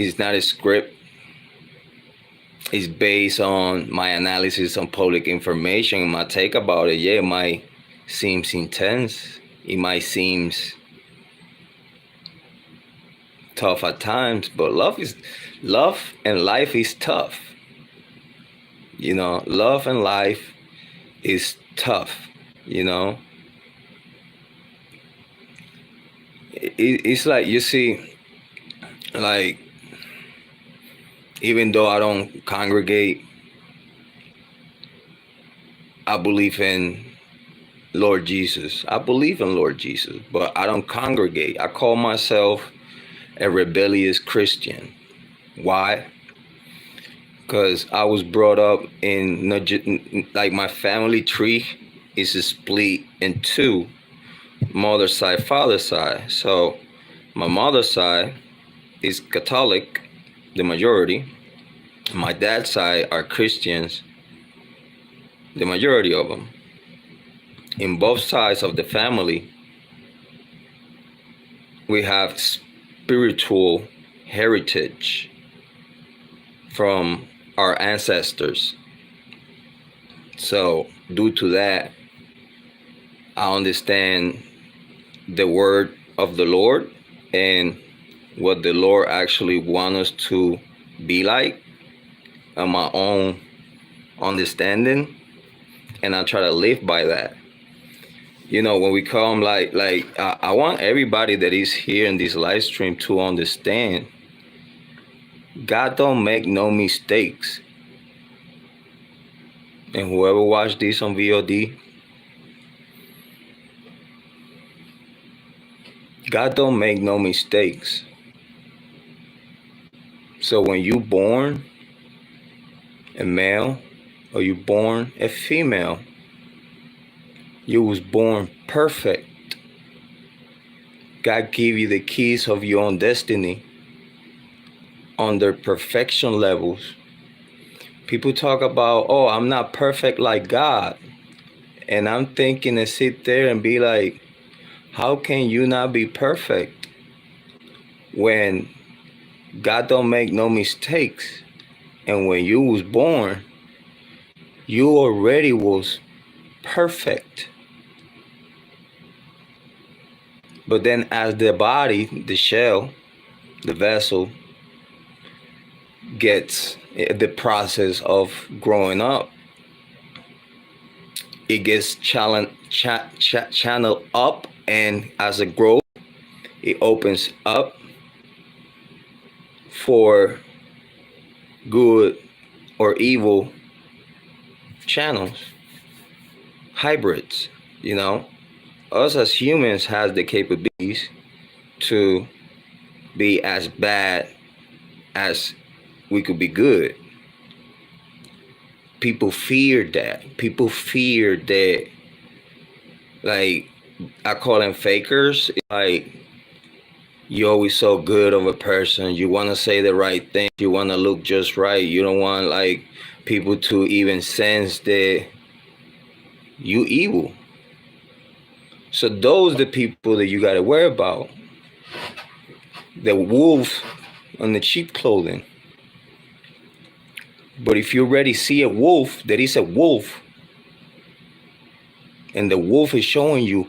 It's not a script. It's based on my analysis on public information and my take about it. Yeah, it might seem intense. It might seem tough at times, but love and life is tough. You know, love and life is tough. You know, it's like, you see, like, even though I don't congregate, I believe in Lord Jesus. I believe in Lord Jesus, but I don't congregate. I call myself a rebellious Christian. Why? Because I was brought up in, like, my family tree is split in two, mother side, father side. So my mother's side is Catholic, the majority. My dad's side are Christians, the majority of them. In both sides of the family, we have spiritual heritage from our ancestors. So due to that, I understand the word of the Lord and what the Lord actually wants us to be like on my own understanding, and I try to live by that. You know, when we come, I want everybody that is here in this live stream to understand God don't make no mistakes. And whoever watched this on VOD, God don't make no mistakes. So when you born a male or you born a female, you was born perfect. God gave you the keys of your own destiny under perfection levels. People talk about, oh, I'm not perfect like God. And I'm thinking to sit there and be like, how can you not be perfect when God don't make no mistakes? And when you was born, you already was perfect. But then as the body, the shell, the vessel, gets the process of growing up, it gets channeled up, and as it grows, it opens up for good or evil channels, hybrids. You know, us as humans has the capabilities to be as bad as we could be good. People fear that. People fear that, like, I call them fakers. Like, you're always so good of a person. You want to say the right thing. You want to look just right. You don't want, like, people to even sense that you evil. So those are the people that you got to worry about. The wolf on the cheap clothing. But if you already see a wolf, that is a wolf, and the wolf is showing you,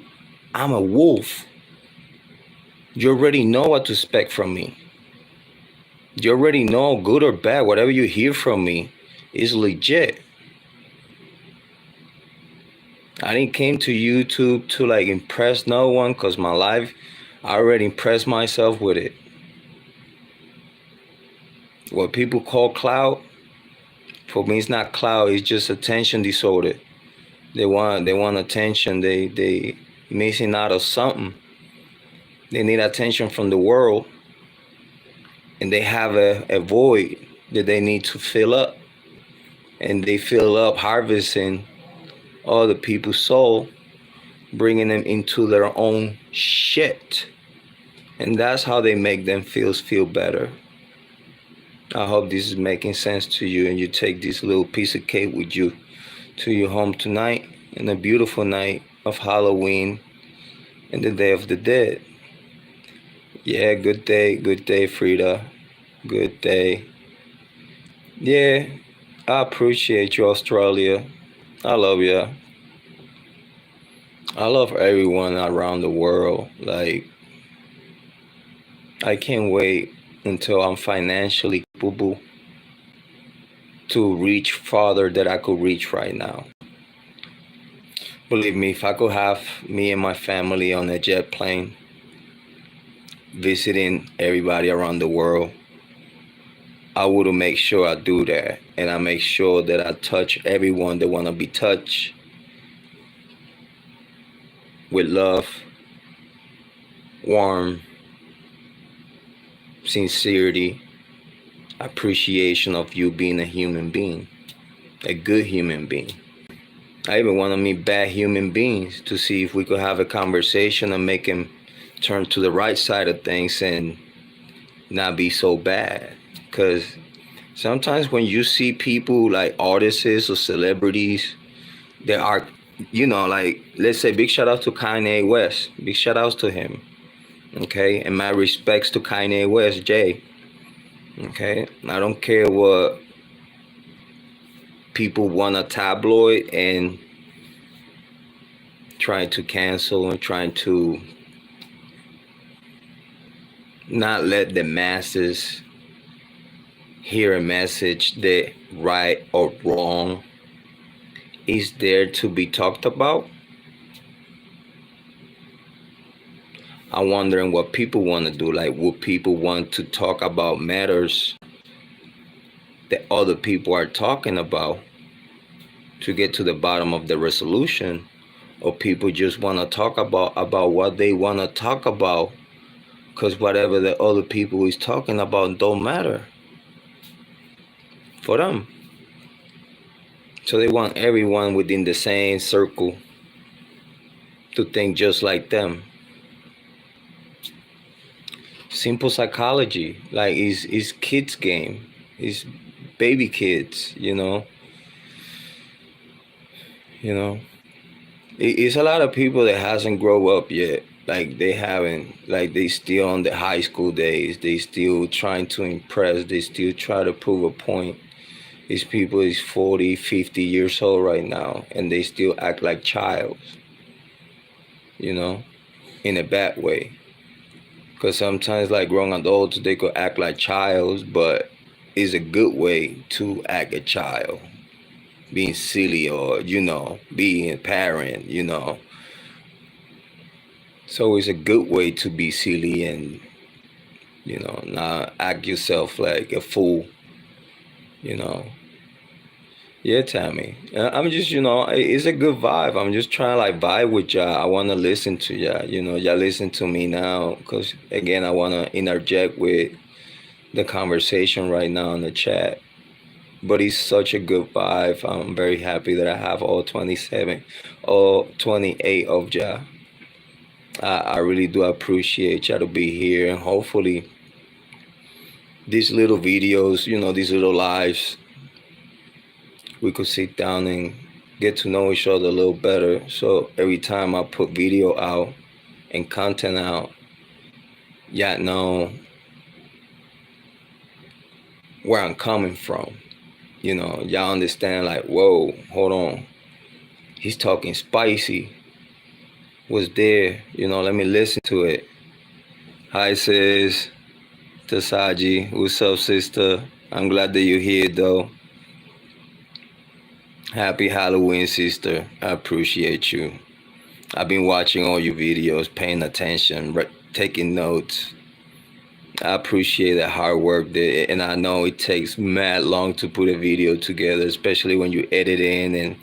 I'm a wolf, you already know what to expect from me. You already know, good or bad, whatever you hear from me is legit. I didn't came to YouTube to, like, impress no one, because my life, I already impressed myself with it. What people call clout, for me, it's not clout. It's just attention disorder. They want attention. They missing out of something. They need attention from the world, and they have a void that they need to fill up. And they fill up harvesting other people's soul, bringing them into their own shit. And that's how they make them feel better. I hope this is making sense to you, and you take this little piece of cake with you to your home tonight, in a beautiful night of Halloween and the Day of the Dead. Yeah, good day, Frida. Good day. Yeah, I appreciate you, Australia. I love you. I love everyone around the world. Like, I can't wait until I'm financially capable to reach farther that I could reach right now. Believe me, if I could have me and my family on a jet plane visiting everybody around the world, I would make sure I do that. And I make sure that I touch everyone that want to be touched with love, warmth, sincerity, appreciation of you being a human being, a good human being. I even want to meet bad human beings to see if we could have a conversation and make them turn to the right side of things and not be so bad. Because sometimes when you see people like artists or celebrities that are, like, let's say big shout out to Kanye West. Big shout outs to him. Okay. And my respects to Kanye West, Jay. Okay. I don't care what people want a tabloid and trying to cancel and trying to not let the masses hear a message that right or wrong is there to be talked about. I'm wondering what people want to do. Like, would people want to talk about matters that other people are talking about to get to the bottom of the resolution, or people just want to talk about what they want to talk about because whatever the other people is talking about don't matter for them. So they want everyone within the same circle to think just like them. Simple psychology, like is kids game, is baby kids, It's a lot of people that hasn't grown up yet. Like they haven't, like they still on the high school days. They still trying to impress. They still try to prove a point. These people is 40, 50 years old right now, and they still act like child, in a bad way. Because sometimes, like grown adults, they could act like childs, but it's a good way to act a child. Being silly or, being a parent, So it's a good way to be silly and, not act yourself like a fool, you know. Yeah, Tammy. I'm just, it's a good vibe. I'm just trying to like vibe with y'all. I want to listen to y'all. Y'all listen to me now because, again, I want to interject with the conversation right now in the chat. But it's such a good vibe. I'm very happy that I have all 27, all 28 of y'all. I really do appreciate y'all to be here. And hopefully, these little videos, these little lives, we could sit down and get to know each other a little better. So every time I put video out and content out, y'all know where I'm coming from. Y'all understand like, whoa, hold on. He's talking spicy. What's there? Let me listen to it. Hi, sis. Tasaji. What's up, sister? I'm glad that you're here, though. Happy Halloween, sister. I appreciate you. I've been watching all your videos, paying attention, taking notes. I appreciate that hard work there, and I know it takes mad long to put a video together, especially when you edit in and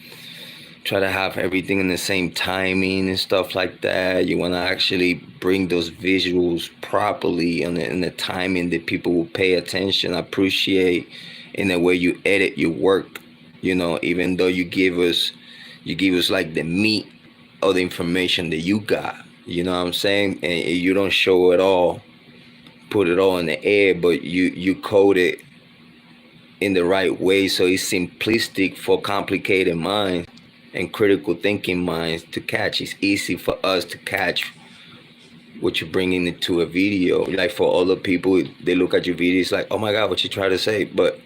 try to have everything in the same timing and stuff like that. You want to actually bring those visuals properly in the timing that people will pay attention. I appreciate in the way you edit your work, even though you give us like the meat of the information that you got, you know what I'm saying? And you don't show it all, put it all in the air, but you code it in the right way so it's simplistic for complicated minds and critical thinking minds to catch. It's easy for us to catch what you're bringing into a video. Like for other people, they look at your video, it's like, oh my God, what you try to say? But